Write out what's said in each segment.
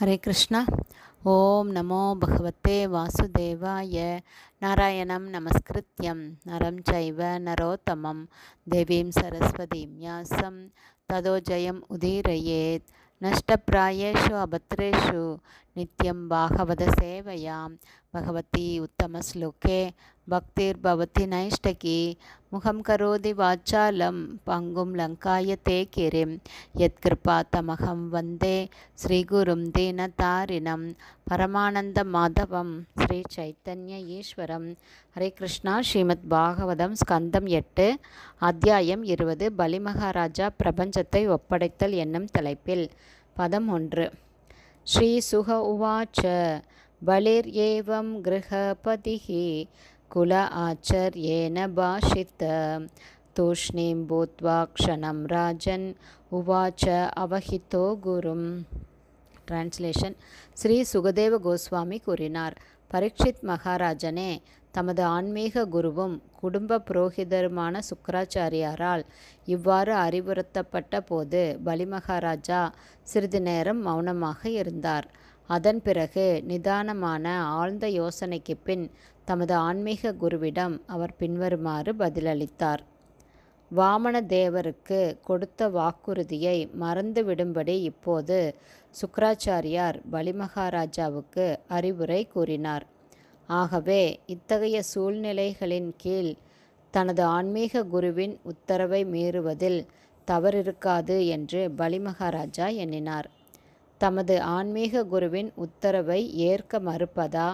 ஹரே கிருஷ்ணா. ஓம் நமோ பகவத்தே வாசுதேவாய. நாராயணம் நமஸ்கிருத்யம் நரம் சைவ நரோத்தமம் தேவீம் சரஸ்வதீம் வியாசம் ததோ ஜெயம் உதீரயேத். நஷ்டப்பிராயேஷு அபத்ரேஷு நித்யம் பாகவத சேவையாம் பகவதி உத்தமஸ்லோகே பக்திர்பவதி நைஷ்டகி. முகம் கரோதி வாச்சாலம் பங்கும் லங்காய தே கிரிம் யத்கிருபா தமகம் வந்தே ஸ்ரீகுரும் தீனதாரிணம் பரமானந்த மாதவம் ஸ்ரீ சைத்தன்ய ஈஸ்வரம். ஹரே கிருஷ்ணா. ஸ்ரீமத் பாகவதம் ஸ்கந்தம் 8 அத்தியாயம் 20 பலிமகாராஜா பிரபஞ்சத்தை ஒப்படைத்தல் என்னும் தலைப்பில் பதம் 1. ஸ்ரீ சுக உவாச்ச பலிர் ஏவம் கிருஹபதிஹி குல ஆச்சர்யேன பாஷித்த தூஷ்ணீம் பூத்வா க்ஷணம் ராஜன் உவாச்ச அவஹிதோ குரும். டிரான்ஸ்லேஷன். ஸ்ரீ சுகதேவ கோஸ்வாமி கூறினார், பரீட்சித் மகாராஜனே, தமது ஆன்மீக குருவும் குடும்ப புரோகிதருமான சுக்கராச்சாரியாரால் இவ்வாறு அறிவுறுத்தப்பட்ட போது பலிமகாராஜா சிறிது நேரம் மௌனமாக இருந்தார். அதன் பிறகு நிதானமான ஆழ்ந்த யோசனைக்கு பின் தமது ஆன்மீக குருவிடம் அவர் பின்வருமாறு பதிலளித்தார். வாமன தேவருக்கு கொடுத்த வாக்குறுதியை மறந்துவிடும்படி இப்போது சுக்கராச்சாரியார் பலிமகாராஜாவுக்கு அறிவுரை கூறினார். ஆகவே இத்தகைய சூழ்நிலைகளின் கீழ் தனது ஆன்மீக குருவின் உத்தரவை மீறுவதில் தவறிருக்காது என்று பலிமகாராஜா எண்ணினார். தமது ஆன்மீக குருவின் உத்தரவை ஏற்க மறுப்பதா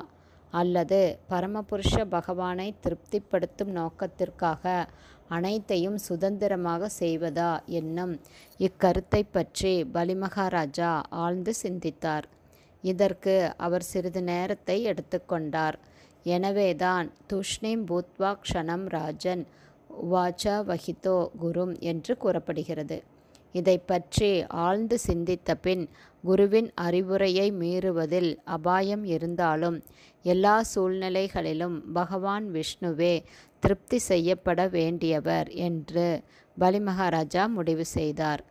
அல்லது பரமபுருஷ பகவானை திருப்திப்படுத்தும் நோக்கத்திற்காக அனைத்தையும் சுதந்திரமாக செய்வதா என்னும் இக்கருத்தை பற்றி பலிமகாராஜா ஆழ்ந்து சிந்தித்தார். இதற்கு அவர் சிறிது நேரத்தை எடுத்துக்கொண்டார். எனவேதான் துஷ்ணீம் பூத்வா க்ஷணம் ராஜன் உவாச்ச வஹிதோ குரும் என்று கூறப்படுகிறது. இதை பற்றி ஆழ்ந்து சிந்தித்த பின் குருவின் அறிவுரையை மீறுவதில் அபாயம் இருந்தாலும் எல்லா சூழ்நிலைகளிலும் பகவான் விஷ்ணுவே திருப்தி செய்யப்பட வேண்டியவர் என்று பலிமகாராஜா முடிவு செய்தார்.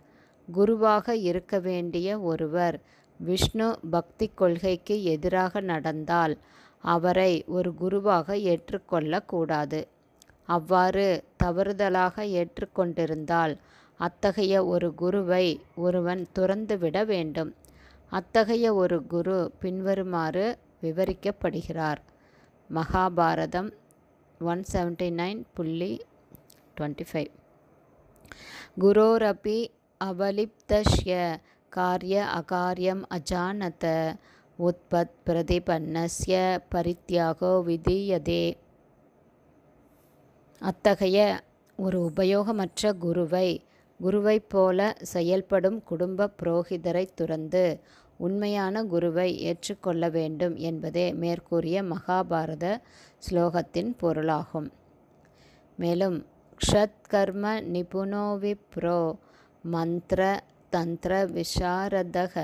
குருவாக இருக்க வேண்டிய ஒருவர் விஷ்ணு பக்தி கொள்கைக்கு எதிராக நடந்தால் அவரை ஒரு குருவாக ஏற்றுக்கொள்ளக்கூடாது. அவ்வாறு தவறுதலாக ஏற்றுக்கொண்டிருந்தால் அத்தகைய ஒரு குருவை ஒருவன் துறந்துவிட வேண்டும். அத்தகைய ஒரு குரு பின்வருமாறு விவரிக்கப்படுகிறார். மகாபாரதம் 179.25. குரோரபி அவலிப்தஸ்ய கார்ய அகார்யம் அஜானத உத்பத் பிரதிபன்னஸ்ய பரித்யாகோ விதீயதே. அத்தகைய ஒரு உபயோகமற்ற குருவைப் போல செயல்படும் குடும்ப புரோகிதரை துறந்து உண்மையான குருவை ஏற்றுக்கொள்ள வேண்டும் என்பதே மேற்கூறிய மகாபாரத ஸ்லோகத்தின் பொருளாகும். மேலும் க்ஷத் கர்ம நிபுணோ விப்ரோ மந்திர தந்திர விசாரதக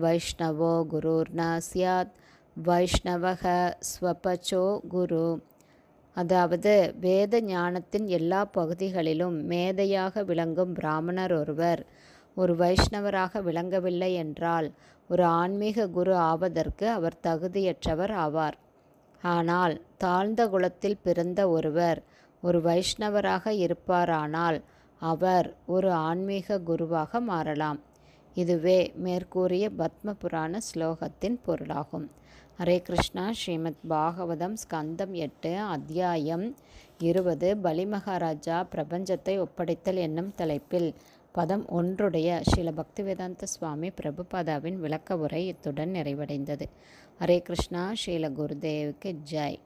வைஷ்ணவோ குருர்னா ஸ்யாத் வைஷ்ணவக ஸ்வபச்சோ குரு. அதாவது வேத ஞானத்தின் எல்லா பகுதிகளிலும் மேதையாக விளங்கும் பிராமணர் ஒருவர் ஒரு வைஷ்ணவராக விளங்கவில்லை என்றால் ஒரு ஆன்மீக குரு ஆவதற்கு அவர் தகுதியற்றவர் ஆவார். ஆனால் தாழ்ந்த குலத்தில் பிறந்த ஒருவர் ஒரு வைஷ்ணவராக இருப்பாரானால் அவர் ஒரு ஆன்மீக குருவாக மாறலாம். இதுவே மேற்கூறிய பத்ம புராண ஸ்லோகத்தின் பொருளாகும். ஹரே கிருஷ்ணா. ஸ்ரீமத் பாகவதம் ஸ்கந்தம் 8 அத்தியாயம் 20 பலிமகாராஜா பிரபஞ்சத்தை ஒப்படைத்தல் என்னும் தலைப்பில் பதம் 1 ஸ்ரீல பக்திவேதாந்த சுவாமி பிரபுபாதாவின் விளக்க உரை இத்துடன் நிறைவடைந்தது. ஹரே கிருஷ்ணா. ஸ்ரீல குருதேவுக்கு ஜெய்.